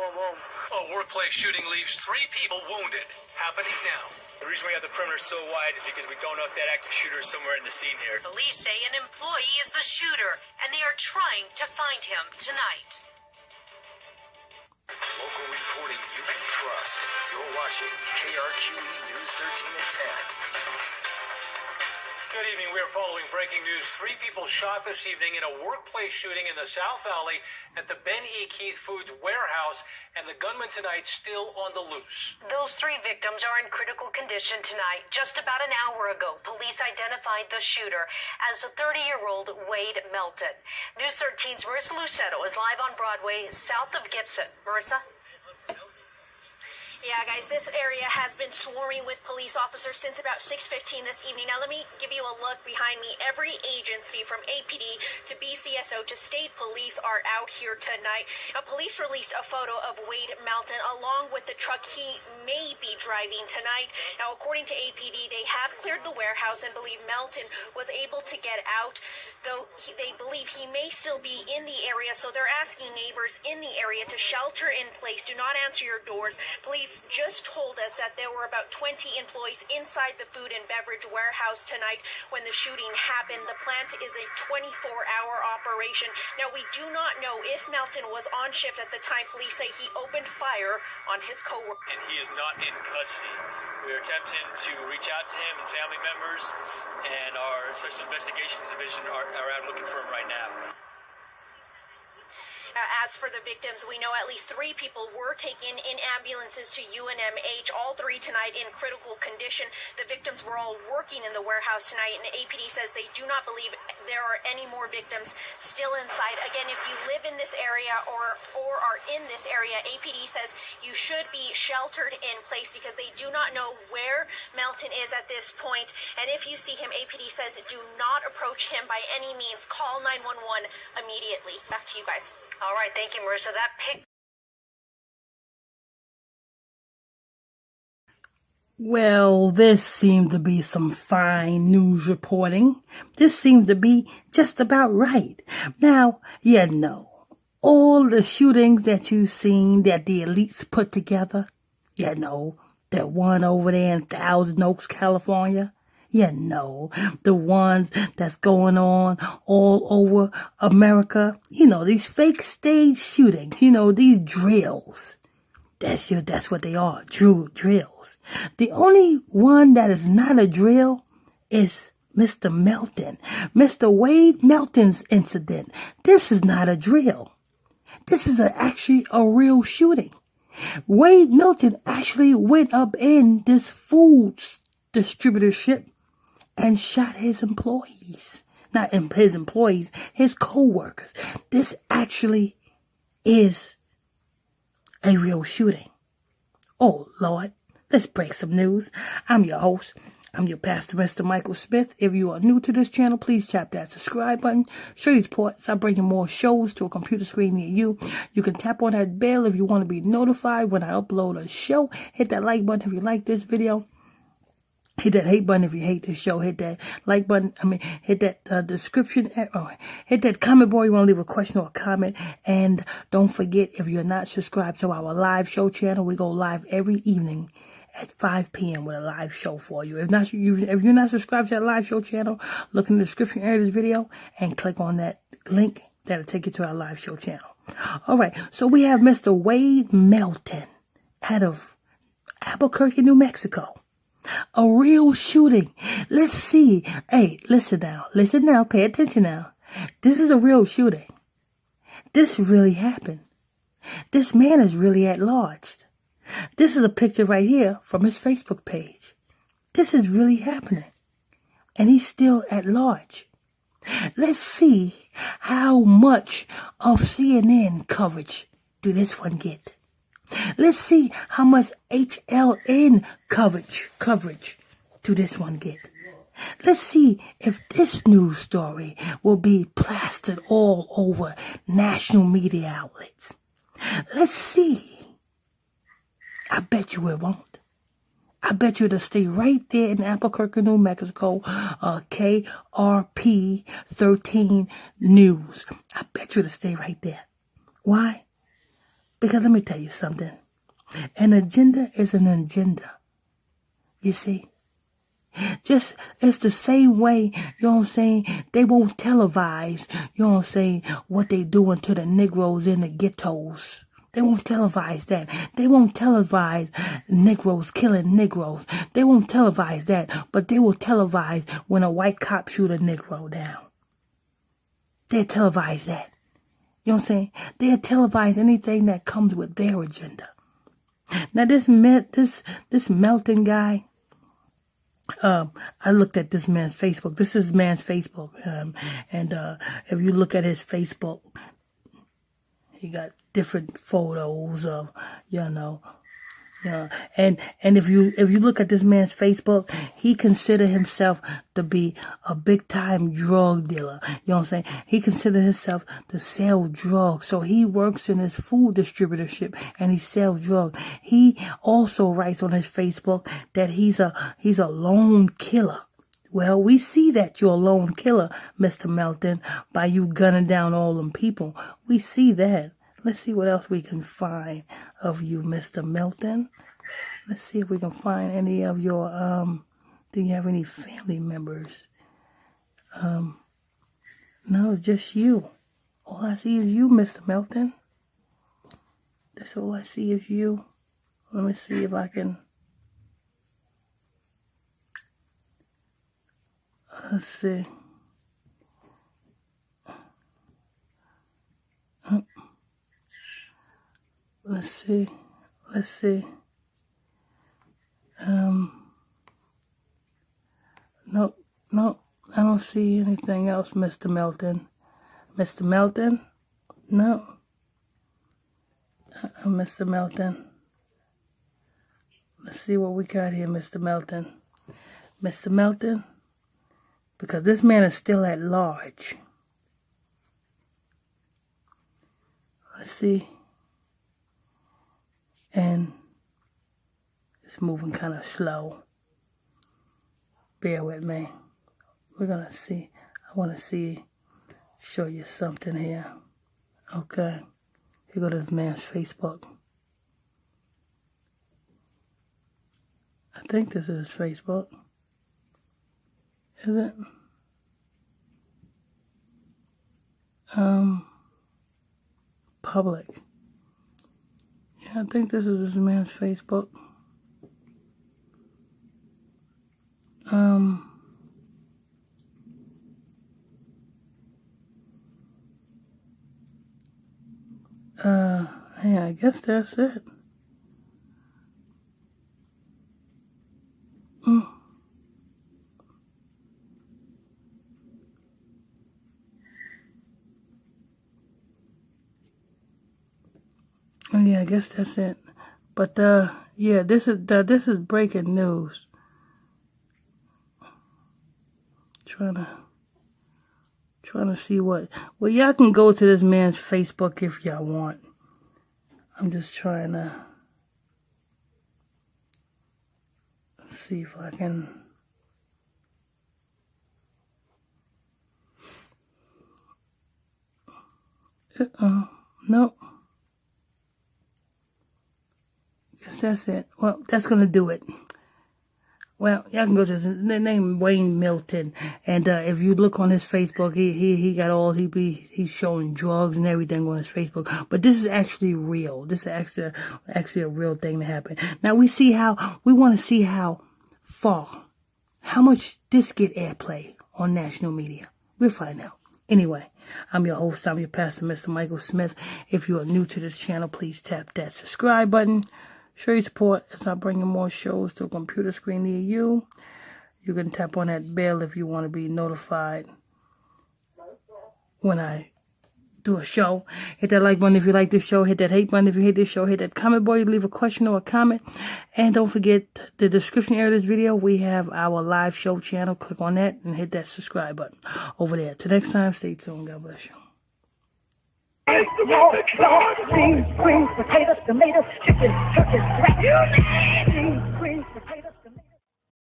A workplace shooting leaves 3 people wounded. Happening now. The reason we have the perimeter so wide is because we don't know if that active shooter is somewhere in the scene here. Police say an employee is the shooter, and they are trying to find him tonight. Local reporting you can trust. You're watching KRQE News 13 at 10. Good evening. We are following breaking news. 3 people shot this evening in a workplace shooting in the South Valley at the Ben E. Keith Foods warehouse, and the gunman tonight still on the loose. Those 3 victims are in critical condition tonight. Just about an hour ago, police identified the shooter as a 30-year-old Wade Melton. News 13's Marissa Lucetto is live on Broadway, south of Gibson. Marissa? Yeah, guys, this area has been swarming with police officers since about 6:15 this evening. Now, let me give you a look behind me. Every agency from APD to BCSO to state police are out here tonight. Now, police released a photo of Wade Melton along with the truck he may be driving tonight. Now, according to APD, they have cleared the warehouse and believe Melton was able to get out, though they believe he may still be in the area. So they're asking neighbors in the area to shelter in place. Do not answer your doors. Police just told us that there were about 20 employees inside the food and beverage warehouse tonight when the shooting happened. The plant is a 24-hour operation. Now, we do not know if Melton was on shift at the time. Police say he opened fire on his coworker. And he is not in custody. We are attempting to reach out to him and family members, and our Special Investigations Division are out looking for him right now. As for the victims, we know at least 3 people were taken in ambulances to UNMH, all 3 tonight in critical condition. The victims were all working in the warehouse tonight, and APD says they do not believe there are any more victims still inside. Again, if you live in this area or are in this area, APD says you should be sheltered in place because they do not know where Melton is at this point. And if you see him, APD says do not approach him by any means. Call 911 immediately. Back to you guys. All right, thank you, Marissa. That pic. Well, this seemed to be some fine news reporting. This seemed to be just about right. Now, you know, all the shootings that you've seen that the elites put together, you know, that one over there in Thousand Oaks, California, you know, the ones that's going on all over America. You know, these fake stage shootings, you know, these drills. That's what they are, drills. The only one that is not a drill is Mr. Melton. Mr. Wade Melton's incident. This is not a drill. This is actually a real shooting. Wade Melton actually went up in this food distributorship and shot his employees. Not his employees, his co-workers. This actually is a real shooting. Oh, Lord. Let's break some news. I'm your host. I'm your pastor, Mr. Michael Smith. If you are new to this channel, please tap that subscribe button. Show your support. I bring you more shows to a computer screen near you. You can tap on that bell if you want to be notified when I upload a show. Hit that like button if you like this video. Hit that hate button if you hate this show. Hit that like button. Hit that description. Hit that comment board. You want to leave a question or a comment. And don't forget, if you're not subscribed to our live show channel, we go live every evening at 5 p.m. with a live show for you. If you're not subscribed to that live show channel, look in the description area of this video and click on that link. That'll take you to our live show channel. All right. So we have Mr. Wade Melton out of Albuquerque, New Mexico. A real shooting. Let's see. Hey, listen now. Listen now. Pay attention now. This is a real shooting. This really happened. This man is really at large. This is a picture right here from his Facebook page. This is really happening. And he's still at large. Let's see how much of CNN coverage do this one get. Let's see how much HLN coverage do this one get. Let's see if this news story will be plastered all over national media outlets. Let's see. I bet you it won't. I bet you it'll stay right there in Albuquerque, New Mexico, KRP 13 News. I bet you it'll stay right there. Why? Because let me tell you something. An agenda is an agenda. You see? Just, it's the same way, you know what I'm saying, they won't televise, you know what I'm saying, what they doing to the Negroes in the ghettos. They won't televise that. They won't televise Negroes killing Negroes. They won't televise that, but they will televise when a white cop shoot a Negro down. They'll televise that. You know what I'm saying? They'll televise anything that comes with their agenda. Now this Melton guy, I looked at this man's Facebook. This is man's Facebook. And if you look at his Facebook, he got different photos of, and if you look at this man's Facebook, he considered himself to be a big time drug dealer. You know what I'm saying? He considered himself to sell drugs. So he works in his food distributorship and he sells drugs. He also writes on his Facebook that he's a lone killer. Well, we see that you're a lone killer, Mr. Melton, by you gunning down all them people. We see that. Let's see what else we can find of you, Mr. Melton. Let's see if we can find any of your, do you have any family members? No, just you. All I see is you, Mr. Melton. That's all I see is you. Let me see if I can. Let's see. Let's see. No, I don't see anything else, Mr. Melton. Mr. Melton? No. Mr. Melton. Let's see what we got here, Mr. Melton. Mr. Melton? Because this man is still at large. Let's see. And it's moving kind of slow. Bear with me. We're going to see. I want to show you something here. Okay. Here go to this man's Facebook. I think this is his Facebook. Is it? Public. Yeah, I think this is this man's Facebook. Yeah, I guess that's it. Oh, yeah, I guess that's it. But yeah, this is breaking news. Trying to see what. Well, y'all can go to this man's Facebook if y'all want. I'm just trying to see if I can. Nope. Guess that's it. Well, that's gonna do it. Well, y'all can go to his name, Wayne Milton, and if you look on his Facebook, he got all he's showing drugs and everything on his Facebook. But this is actually real. This is actually a real thing that happened. Now we want to see how much this get airplay on national media. We'll find out. Anyway, I'm your host. I'm your pastor, Mr. Michael Smith. If you are new to this channel, please tap that subscribe button. Show your support as I bring you more shows to a computer screen near you. You can tap on that bell if you want to be notified when I do a show. Hit that like button if you like this show. Hit that hate button if you hate this show. Hit that comment bar. You leave a question or a comment. And don't forget the description area of this video. We have our live show channel. Click on that and hit that subscribe button over there. Till next time, stay tuned. God bless you. Beans, greens, potatoes, tomatoes, chicken, turkeys, rat. You name it. Beans, greens, potatoes.